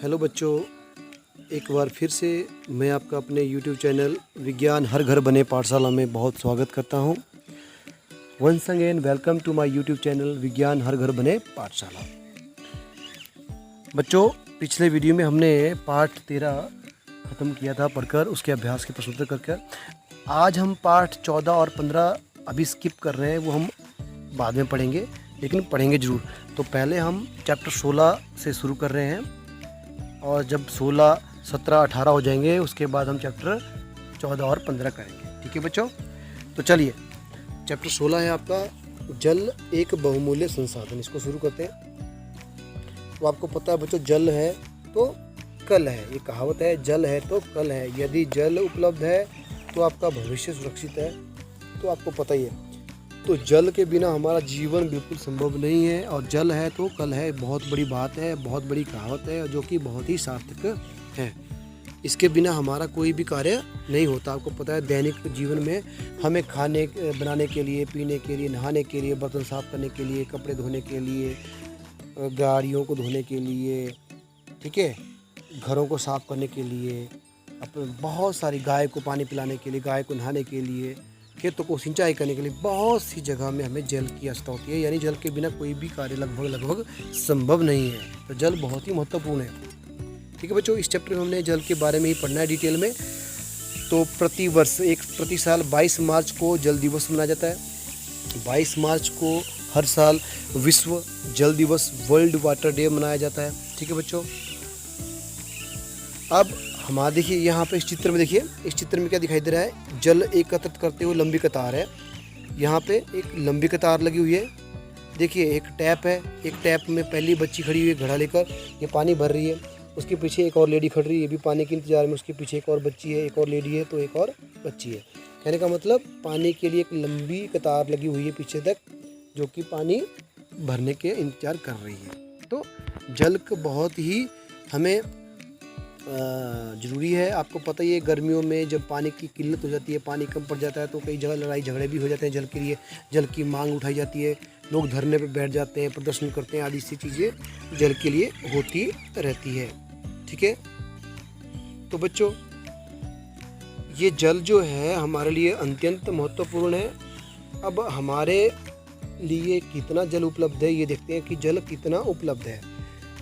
Hello बच्चों, एक बार फिर से मैं आपका अपने YouTube चैनल विज्ञान हर घर बने पाठशाला में बहुत स्वागत करता हूं। Once again welcome to my YouTube channel Vigyan Har घर बने पाठशाला। बच्चों, पिछले वीडियो में हमने पाठ 13 ख़त्म किया था पढ़कर, उसके अभ्यास के प्रश्नोत्तर करके। आज हम पाठ 14 और 15 अभी स्किप कर रहे हैं, वो हम बाद में पढ़ेंगे, लेकिन पढ़ेंगे ज़रूर। तो पहले हम चैप्टर 16 से शुरू कर रहे हैं, और जब 16, 17, 18 हो जाएंगे उसके बाद हम चैप्टर 14 और 15 करेंगे। ठीक है बच्चों, तो चलिए चैप्टर 16 है आपका जल एक बहुमूल्य संसाधन। इसको शुरू करते हैं। तो आपको पता है बच्चों, जल है तो कल है, ये कहावत है, जल है तो कल है। यदि जल उपलब्ध है तो आपका भविष्य सुरक्षित है। तो आपको पता ही है, तो जल के बिना हमारा जीवन बिल्कुल संभव नहीं है, और जल है तो कल है बहुत बड़ी बात है, बहुत बड़ी कहावत है, जो कि बहुत ही सार्थक है। इसके बिना हमारा कोई भी कार्य नहीं होता। आपको पता है, दैनिक जीवन में हमें खाने बनाने के लिए, पीने के लिए, नहाने के लिए, बर्तन साफ करने के लिए, कपड़े धोने के लिए, गाड़ियों को धोने के लिए, ठीक है, घरों को साफ करने के लिए, अपने बहुत सारी, गाय को पानी पिलाने के लिए, गाय को नहाने के लिए, खेतों को सिंचाई करने के लिए, बहुत सी जगह में हमें जल की आवश्यकता होती है। यानी जल के बिना कोई भी कार्य लगभग संभव नहीं है। तो जल बहुत ही महत्वपूर्ण है। ठीक है बच्चों, इस चैप्टर में हमने जल के बारे में ही पढ़ना है डिटेल में। तो प्रति साल 22 मार्च को जल दिवस मनाया जाता है। 22 मार्च को हर साल विश्व जल दिवस, वर्ल्ड वाटर डे मनाया जाता है। ठीक है बच्चों, अब हमारा देखिए यहाँ पे इस चित्र में, देखिए इस चित्र में क्या दिखाई दे रहा है, जल एकत्रित करते हुए लंबी कतार है। यहाँ पे एक लंबी कतार लगी हुई है। देखिए एक टैप है, एक टैप में पहली बच्ची खड़ी हुई है घड़ा लेकर, ये पानी भर रही है। उसके पीछे एक और लेडी खड़ी रही है, ये भी पानी के इंतजार में। उसके पीछे एक और बच्ची है, एक और लेडी है, तो एक और बच्ची है। कहने का मतलब, पानी के लिए एक लंबी कतार लगी हुई है पीछे तक, जो कि पानी भरने के इंतजार कर रही है। तो जल का बहुत ही हमें ज़रूरी है। आपको पता ही है, गर्मियों में जब पानी की किल्लत हो जाती है, पानी कम पड़ जाता है, तो कई जगह लड़ाई झगड़े भी हो जाते हैं जल के लिए। जल की मांग उठाई जाती है, लोग धरने पर बैठ जाते हैं, प्रदर्शन करते हैं, आदि सी चीज़ें जल के लिए होती रहती है। ठीक है, तो बच्चों, ये जल जो है हमारे लिए अत्यंत महत्वपूर्ण है। अब हमारे लिए कितना जल उपलब्ध है, ये देखते हैं कि जल कितना उपलब्ध है।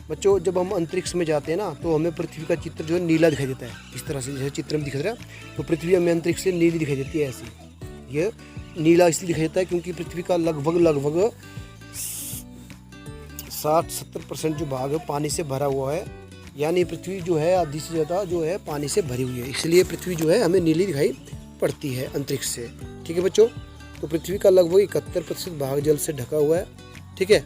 बच्चों, जब हम अंतरिक्ष में जाते हैं ना, तो हमें पृथ्वी का चित्र जो है नीला दिखाई देता है। इस तरह से जैसे चित्र में दिख रहा है, तो पृथ्वी हमें अंतरिक्ष से नीली दिखाई देती है। ऐसी ये नीला इसलिए दिखाई देता है क्योंकि पृथ्वी का लगभग 60-70% जो भाग है पानी से भरा हुआ है। यानी पृथ्वी जो है आधी से ज़्यादा जो है पानी से भरी हुई है, इसलिए पृथ्वी जो है हमें नीली दिखाई पड़ती है अंतरिक्ष से। ठीक है बच्चों, तो पृथ्वी का लगभग 71% भाग जल से ढका हुआ है। ठीक है,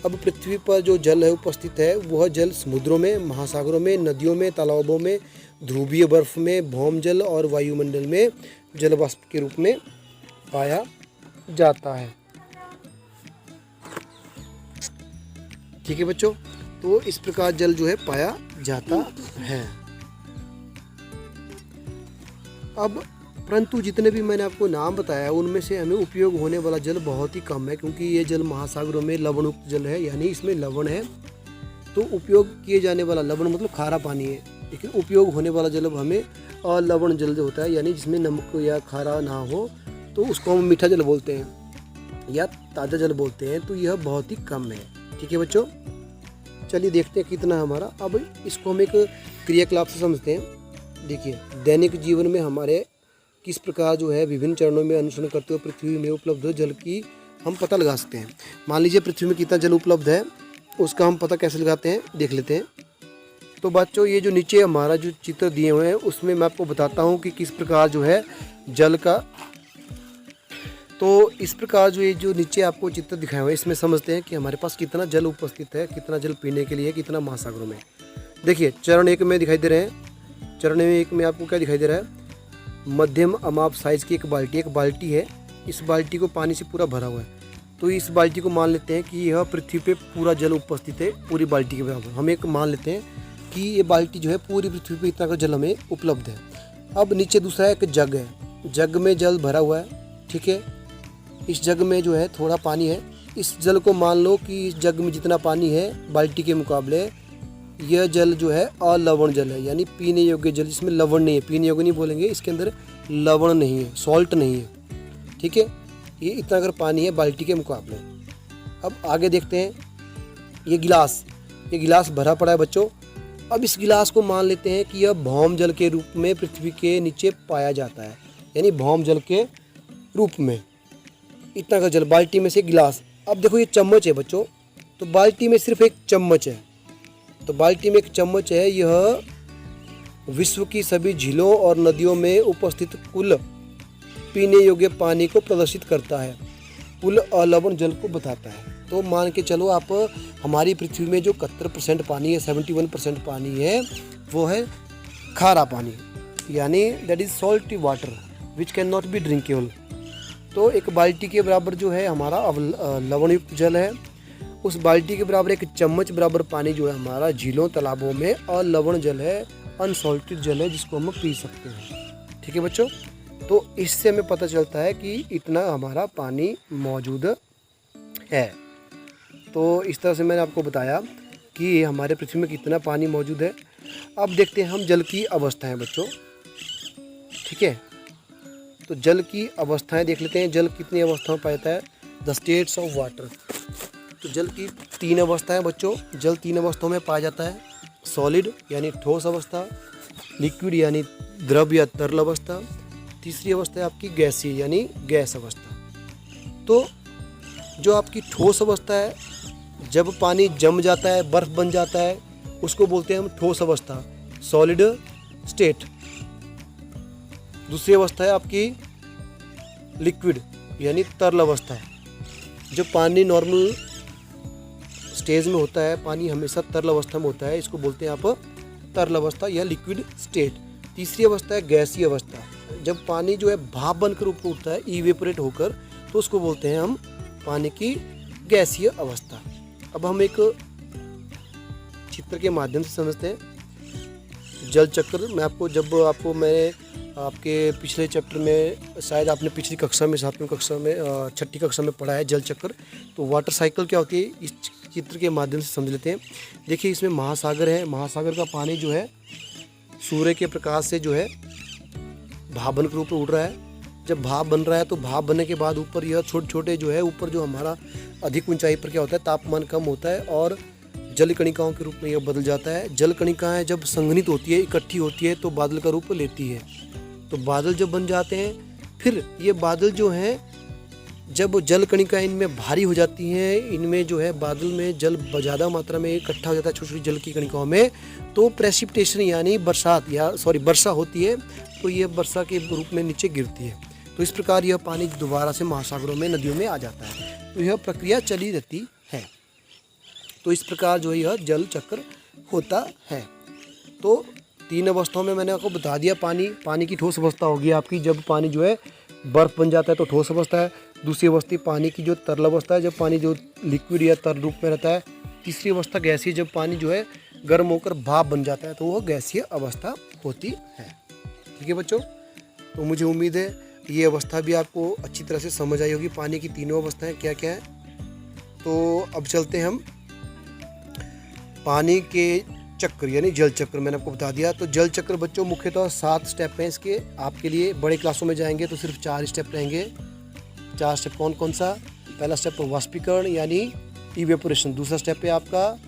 अब पृथ्वी पर जो जल है उपस्थित है, वह जल समुद्रों में, महासागरों में, नदियों में, तालाबों में, ध्रुवीय बर्फ में, भौम जल और वायुमंडल में जल वाष्प के रूप में पाया जाता है। ठीक है बच्चों, तो इस प्रकार जल जो है पाया जाता है। अब परंतु जितने भी मैंने आपको नाम बताया, उनमें से हमें उपयोग होने वाला जल बहुत ही कम है, क्योंकि ये जल महासागरों में लवणयुक्त जल है, यानी इसमें लवण है। तो उपयोग किए जाने वाला, लवण मतलब खारा पानी है, लेकिन उपयोग होने वाला जल हमें अलवण जल जो होता है, यानी जिसमें नमक या खारा ना हो, तो उसको हम मीठा जल बोलते हैं या ताज़ा जल बोलते हैं। तो यह बहुत ही कम है। ठीक है बच्चों, चलिए देखते हैं कितना हमारा। अब इसको हम एक क्रियाकलाप से समझते हैं। देखिए, दैनिक जीवन में हमारे किस प्रकार जो है विभिन्न चरणों में अनुसरण करते हुए पृथ्वी में उपलब्ध जल की हम पता लगा सकते हैं। मान लीजिए पृथ्वी में कितना जल उपलब्ध है, उसका हम पता कैसे लगाते हैं, देख लेते हैं। तो बच्चों, ये जो नीचे हमारा जो चित्र दिए हुए हैं, उसमें मैं आपको बताता हूँ कि किस प्रकार जो है जल का, तो इस प्रकार जो ये जो नीचे आपको चित्र दिखाए हुए हैं, इसमें समझते हैं कि हमारे पास कितना जल उपस्थित है, कितना जल पीने के लिए, कितना महासागरों में। देखिए चरण 1 में दिखाई दे रहे हैं। चरण 1 में आपको क्या दिखाई दे रहा है, मध्यम अमाप साइज़ की एक बाल्टी है। इस बाल्टी को पानी से पूरा भरा हुआ है। तो इस बाल्टी को मान लेते हैं कि यह पृथ्वी पे पूरा जल उपस्थित है, पूरी बाल्टी के बराबर। हम एक मान लेते हैं कि ये बाल्टी जो है पूरी पृथ्वी पे इतना का जल हमें उपलब्ध है। अब नीचे दूसरा एक जग है, जग में जल भरा हुआ है। ठीक है, इस जग में जो है थोड़ा पानी है। इस जल को मान लो कि इस जग में जितना पानी है बाल्टी के मुकाबले यह जल जो है अलवण जल है, यानी पीने योग्य जल, जिसमें लवण नहीं है। पीने योग्य नहीं बोलेंगे, इसके अंदर लवण नहीं है, सॉल्ट नहीं है, ठीक है। ये इतना अगर पानी है बाल्टी के मुकाबले। अब आगे देखते हैं, ये गिलास भरा पड़ा है बच्चों। अब इस गिलास को मान लेते हैं कि यह भौम जल के रूप में पृथ्वी के नीचे पाया जाता है, यानी भौम जल के रूप में। इतना का जल बाल्टी में से गिलास। अब देखो ये चम्मच है बच्चों, तो बाल्टी में सिर्फ एक चम्मच है, तो बाल्टी में एक चम्मच है। यह विश्व की सभी झीलों और नदियों में उपस्थित कुल पीने योग्य पानी को प्रदर्शित करता है, कुल अलवण जल को बताता है। तो मान के चलो आप, हमारी पृथ्वी में जो 71% पानी है, 71% पानी है, वो है खारा पानी, यानी that is salty water which can not be drinkable. तो एक बाल्टी के बराबर जो है हमारा लवण युक्त जल है। उस बाल्टी के बराबर एक चम्मच बराबर पानी जो है हमारा झीलों तालाबों में अलवण जल है, अनसॉल्टेड जल है, जिसको हम पी सकते हैं। ठीक है बच्चों, तो इससे हमें पता चलता है कि इतना हमारा पानी मौजूद है। तो इस तरह से मैंने आपको बताया कि हमारे पृथ्वी में कितना पानी मौजूद है। अब देखते हैं हम जल की अवस्थाएं बच्चों, ठीक है। तो जल की अवस्थाएं देख लेते हैं, जल कितनी अवस्थाओं में पाया जाता है। The states of water. तो जल की 3 अवस्थाएं बच्चों, जल 3 अवस्थाओं में पाया जाता है। सॉलिड यानी ठोस अवस्था, लिक्विड यानी द्रव या तरल अवस्था, तीसरी अवस्था है आपकी गैसीय यानी गैस अवस्था। तो जो आपकी ठोस अवस्था है, जब पानी जम जाता है, बर्फ बन जाता है, उसको बोलते हैं हम ठोस अवस्था, सॉलिड स्टेट। दूसरी अवस्था है आपकी लिक्विड यानी तरल अवस्था। जब पानी नॉर्मल स्टेज में होता है, पानी हमेशा तरल अवस्था में होता है, इसको बोलते हैं आप तरल अवस्था या लिक्विड स्टेट। तीसरी अवस्था है गैसीय अवस्था, जब पानी जो है भाप बनकर ऊपर उठता है, इवेपोरेट होकर, तो उसको बोलते हैं हम पानी की गैसीय अवस्था। अब हम एक चित्र के माध्यम से समझते हैं जल चक्र। मैं मैंने आपके पिछले चैप्टर में, शायद आपने पिछली कक्षा में, 7वीं कक्षा में, 6ठी कक्षा में पढ़ा है जल चक्र। तो वाटर साइकिल क्या होती है, इस चित्र के माध्यम से समझ लेते हैं। देखिए इसमें महासागर है, महासागर का पानी जो है सूर्य के प्रकाश से जो है भाप बनकर ऊपर उड़ रहा है। जब भाप बन रहा है तो भाप बनने के बाद ऊपर यह छोटे छोटे जो है, ऊपर जो हमारा अधिक ऊंचाई पर क्या होता है, तापमान कम होता है और जल कणिकाओं के रूप में यह बदल जाता है। जल कणिकाएं जब संघनित होती है, इकट्ठी होती है, तो बादल का रूप लेती है। तो बादल जब बन जाते हैं, फिर ये बादल जो हैं, जब जल कणिकाएं इनमें भारी हो जाती हैं, इनमें जो है बादल में जल ज़्यादा मात्रा में इकट्ठा हो जाता है छोटी छोटी जल की कणिकाओं में, तो प्रेसिपिटेशन यानी वर्षा होती है। तो ये वर्षा के रूप में नीचे गिरती है। तो इस प्रकार यह पानी दोबारा से महासागरों में, नदियों में आ जाता है। तो यह प्रक्रिया चली रहती है। तो इस प्रकार जो यह जल चक्र होता है। तो 3 अवस्थाओं में मैंने आपको बता दिया। पानी की ठोस अवस्था होगी आपकी, जब पानी जो है बर्फ बन जाता है तो ठोस अवस्था है। दूसरी अवस्था पानी की जो तरल अवस्था है, जब पानी जो लिक्विड या तरल रूप में रहता है। तीसरी अवस्था गैसीय, जब पानी जो है गर्म होकर भाप बन जाता है, तो वह गैसीय अवस्था होती है। ठीक है बच्चों, तो मुझे उम्मीद है ये अवस्था भी आपको अच्छी तरह से समझ आई होगी, पानी की तीनों अवस्थाएं क्या क्या है। तो अब चलते हैं हम पानी के चक्र यानी जल चक्र। मैंने आपको बता दिया। तो जल चक्र बच्चों मुख्यतः 7 स्टेप हैं इसके। आपके लिए बड़े क्लासों में जाएंगे तो सिर्फ 4 स्टेप रहेंगे। 4 स्टेप कौन कौन सा? पहला स्टेप वाष्पीकरण यानी इवेपोरेशन। दूसरा स्टेप है आपका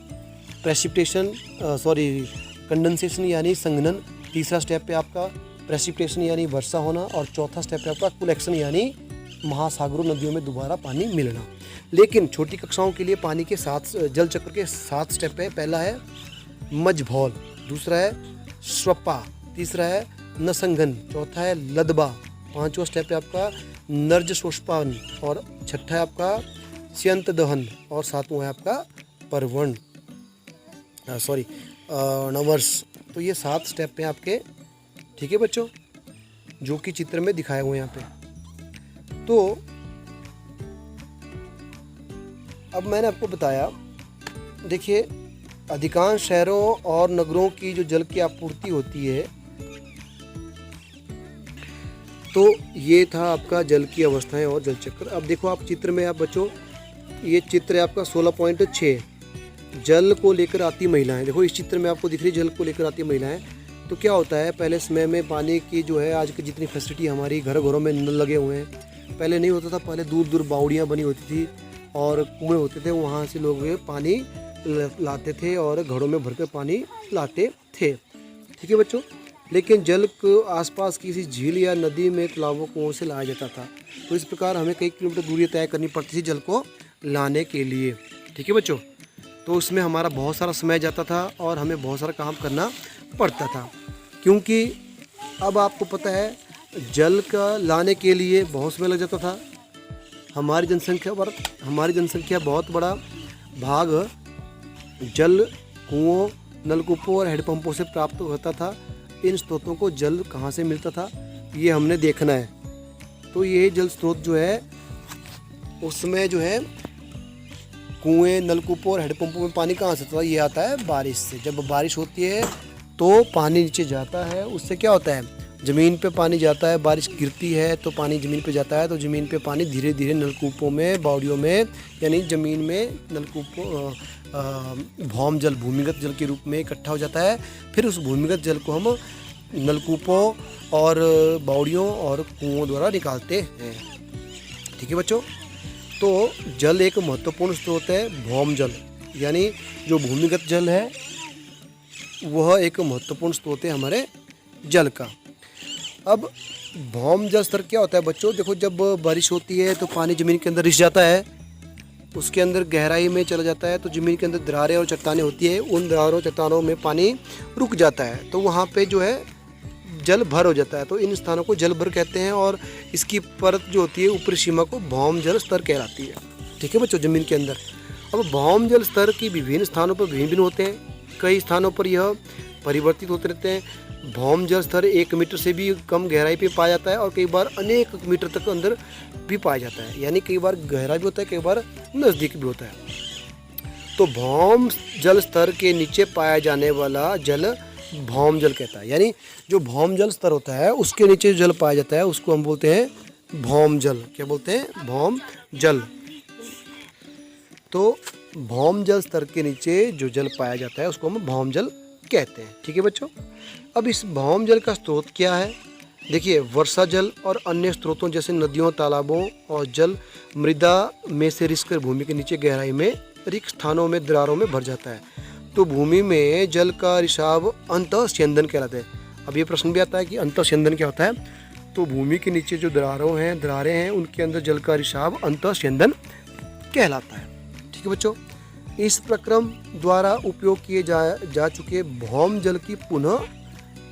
कंडेंसेशन यानी संघनन। तीसरा स्टेप है आपका प्रेसिपिटेशन यानी वर्षा होना। और चौथा स्टेप है आपका कूलेक्शन यानी महासागरों, नदियों में दोबारा पानी मिलना। लेकिन छोटी कक्षाओं के लिए पानी के 7 जल चक्र के 7 स्टेप है। पहला है मझभौल, दूसरा है स्वप्पा, तीसरा है नसंघन, चौथा है लदबा, 5वां स्टेप है आपका नर्ज शोषपान, और छठा है आपका स्यंत दहन, और 7वां है आपका परवण नवर्स। तो ये 7 स्टेप हैं आपके। ठीक है बच्चों, जो कि चित्र में दिखाए हुए हैं यहाँ पे। तो अब मैंने आपको बताया, देखिए अधिकांश शहरों और नगरों की जो जल की आपूर्ति होती है, तो ये था आपका जल की अवस्थाएं और जल चक्र। अब देखो आप चित्र में, आप बच्चों ये चित्र है आपका 16.6। जल को लेकर आती महिलाएं, देखो इस चित्र में आपको दिख रही जल को लेकर आती महिलाएं। तो क्या होता है, पहले समय में पानी की जो है आज की जितनी फैसिलिटी हमारी घरों में नल लगे हुए हैं, पहले नहीं होता था। पहले दूर दूर बावड़ियाँ बनी होती थी और कुएँ होते थे, वहाँ से लोग पानी लाते थे और घरों में भरकर पानी लाते थे। ठीक है बच्चों। लेकिन जल को आसपास किसी झील या नदी में तालाबों कुओं से लाया जाता था। तो इस प्रकार हमें कई किलोमीटर दूरी तय करनी पड़ती थी जल को लाने के लिए। ठीक है बच्चों। तो उसमें हमारा बहुत सारा समय जाता था और हमें बहुत सारा काम करना पड़ता था, क्योंकि अब आपको पता है जल का लाने के लिए बहुत समय लग जाता था। हमारी जनसंख्या बहुत बड़ा भाग जल कुओं, नलकूपों और हैंडपंपों से प्राप्त होता था। इन स्रोतों को जल कहाँ से मिलता था ये हमने देखना है। तो ये जल स्रोत जो है उसमें जो है कुएं, नलकूपों और हैंडपंपों में पानी कहाँ से आता है, ये आता है बारिश से। जब बारिश होती है तो पानी नीचे जाता है, उससे क्या होता है ज़मीन पे पानी जाता है। बारिश गिरती है तो पानी ज़मीन पे जाता है, तो ज़मीन पे पानी धीरे धीरे नलकूपों में, बावड़ियों में, यानी ज़मीन में नलकूपों भौम जल, भूमिगत जल के रूप में इकट्ठा हो जाता है। फिर उस भूमिगत जल को हम नलकूपों और बावड़ियों और कुओं द्वारा निकालते हैं। ठीक है बच्चों। तो जल एक महत्वपूर्ण स्रोत है, भौम जल, यानी जो भूमिगत जल है वह एक महत्वपूर्ण स्रोत है हमारे जल का। अब भौम जल स्तर क्या होता है बच्चों, देखो जब बारिश होती है तो पानी ज़मीन के अंदर रिस जाता है, उसके अंदर गहराई में चला जाता है, तो ज़मीन के अंदर दरारें और चट्टानें होती है, उन दरारों चट्टानों में पानी रुक जाता है, तो वहाँ पे जो है जल भर हो जाता है। तो इन स्थानों को जल भर कहते हैं और इसकी परत जो होती है ऊपरी सीमा को भौम जल स्तर कहलाती है। ठीक है बच्चों, ज़मीन के अंदर। अब भौम जल स्तर की विभिन्न स्थानों पर भिन्न भिन्न होते हैं। कई स्थानों पर यह परिवर्तित होते रहते हैं। भौम जल स्तर 1 मीटर से भी कम गहराई पे पाया जाता है और कई बार अनेक मीटर तक अंदर भी पाया जाता है, यानी कई बार गहरा भी होता है, कई बार नज़दीक भी होता है। तो भौम जल स्तर के नीचे पाया जाने वाला जल भौम जल कहता है, यानी जो भौम जल स्तर होता है उसके नीचे जल पाया जाता है उसको हम बोलते हैं भौम जल। क्या बोलते हैं? भौम जल। तो भौम जल स्तर के नीचे जो जल पाया जाता है उसको हम भौम जल कहते हैं। ठीक है बच्चों। अब इस भौम जल का स्रोत क्या है? देखिए, वर्षा जल और अन्य स्रोतों जैसे नदियों, तालाबों और जल मृदा में से रिसकर भूमि के नीचे गहराई में रिक्त स्थानों में दरारों में भर जाता है। तो भूमि में जल का रिसाव अंतःस्यंदन कहलाता है। अब ये प्रश्न भी आता है कि अंतःस्यंदन क्या होता है? तो भूमि के नीचे जो दरारें हैं उनके अंदर जल का रिसाव अंतःस्यंदन कहलाता है। ठीक है बच्चों। इस प्रक्रम द्वारा उपयोग किए जा चुके भौम जल की पुनः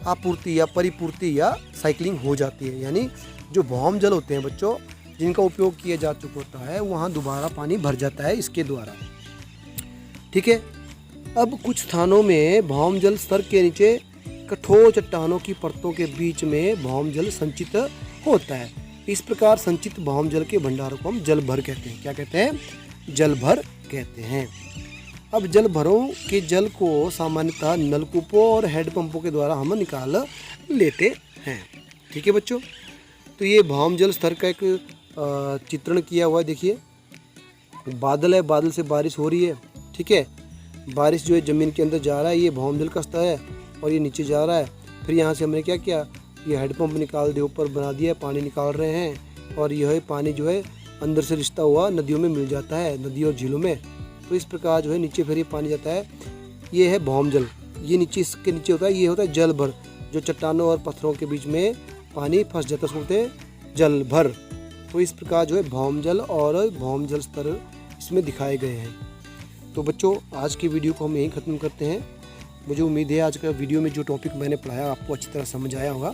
आपूर्ति या परिपूर्ति या साइक्लिंग हो जाती है, यानी जो भौम जल होते हैं बच्चों जिनका उपयोग किया जा चुका होता है वहाँ दोबारा पानी भर जाता है इसके द्वारा। ठीक है। अब कुछ स्थानों में भौम जल स्तर के नीचे कठोर चट्टानों की परतों के बीच में भौम जल संचित होता है। इस प्रकार संचित भौम जल के भंडारों को हम जल भर कहते हैं। क्या कहते हैं? जल भर कहते हैं। अब जल भरों के जल को सामान्यतः नलकूपों और हैंडपंपों के द्वारा हम निकाल लेते हैं। ठीक है बच्चों। तो ये भौम जल स्तर का एक चित्रण किया हुआ है। देखिए, बादल है, बादल से बारिश हो रही है। ठीक है। बारिश जो है ज़मीन के अंदर जा रहा है, ये भौम जल का स्तर है और ये नीचे जा रहा है। फिर यहाँ से हमने क्या किया, ये हैंडपंप निकाल दिया, ऊपर बना दिया, पानी निकाल रहे हैं और यह पानी जो है अंदर से रिश्ता हुआ नदियों में मिल जाता है, नदियों और झीलों में। तो इस प्रकार जो है नीचे फिर ये पानी जाता है। ये है भौम जल। ये नीचे, इसके नीचे होता है, ये होता है जल भर, जो चट्टानों और पत्थरों के बीच में पानी फंस जाता है उसको बोलते हैं जल भर। तो इस प्रकार जो है भौम जल और भौम जल स्तर इसमें दिखाए गए हैं। तो बच्चों, आज की वीडियो को हम यहीं ख़त्म करते हैं। मुझे उम्मीद है आज का वीडियो में जो टॉपिक मैंने पढ़ाया आपको अच्छी तरह समझ आया होगा।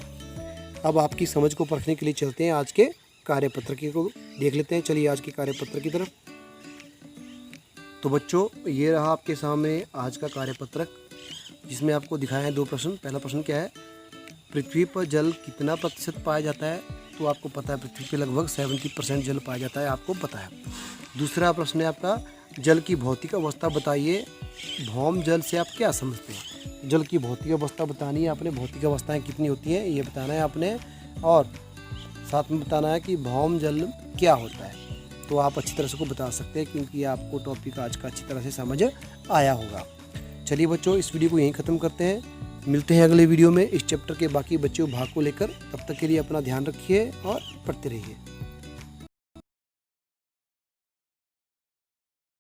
अब आपकी समझ को परखने के लिए चलते हैं आज के कार्यपत्र को देख लेते हैं। चलिए आज के कार्यपत्र की तरफ। तो बच्चों, ये रहा आपके सामने आज का कार्यपत्रक, जिसमें आपको दिखाए हैं 2 प्रश्न। पहला प्रश्न क्या है, पृथ्वी पर जल कितना प्रतिशत पाया जाता है? तो आपको पता है पृथ्वी पर लगभग 70% जल पाया जाता है, आपको पता है। दूसरा प्रश्न है आपका, जल की भौतिक अवस्था बताइए। भौम जल से आप क्या समझते हैं? जल की भौतिक अवस्था बतानी है आपने, भौतिक अवस्थाएं कितनी होती हैं ये बताना है आपने, और साथ में बताना है कि भौम जल क्या होता है। तो आप अच्छी तरह से को बता सकते हैं, क्योंकि आपको टॉपिक आज का अच्छी तरह से समझ आया होगा। चलिए बच्चों, इस वीडियो को यहीं ख़त्म करते हैं। मिलते हैं अगले वीडियो में इस चैप्टर के बाकी बच्चों भाग को लेकर। तब तक के लिए अपना ध्यान रखिए और पढ़ते रहिए।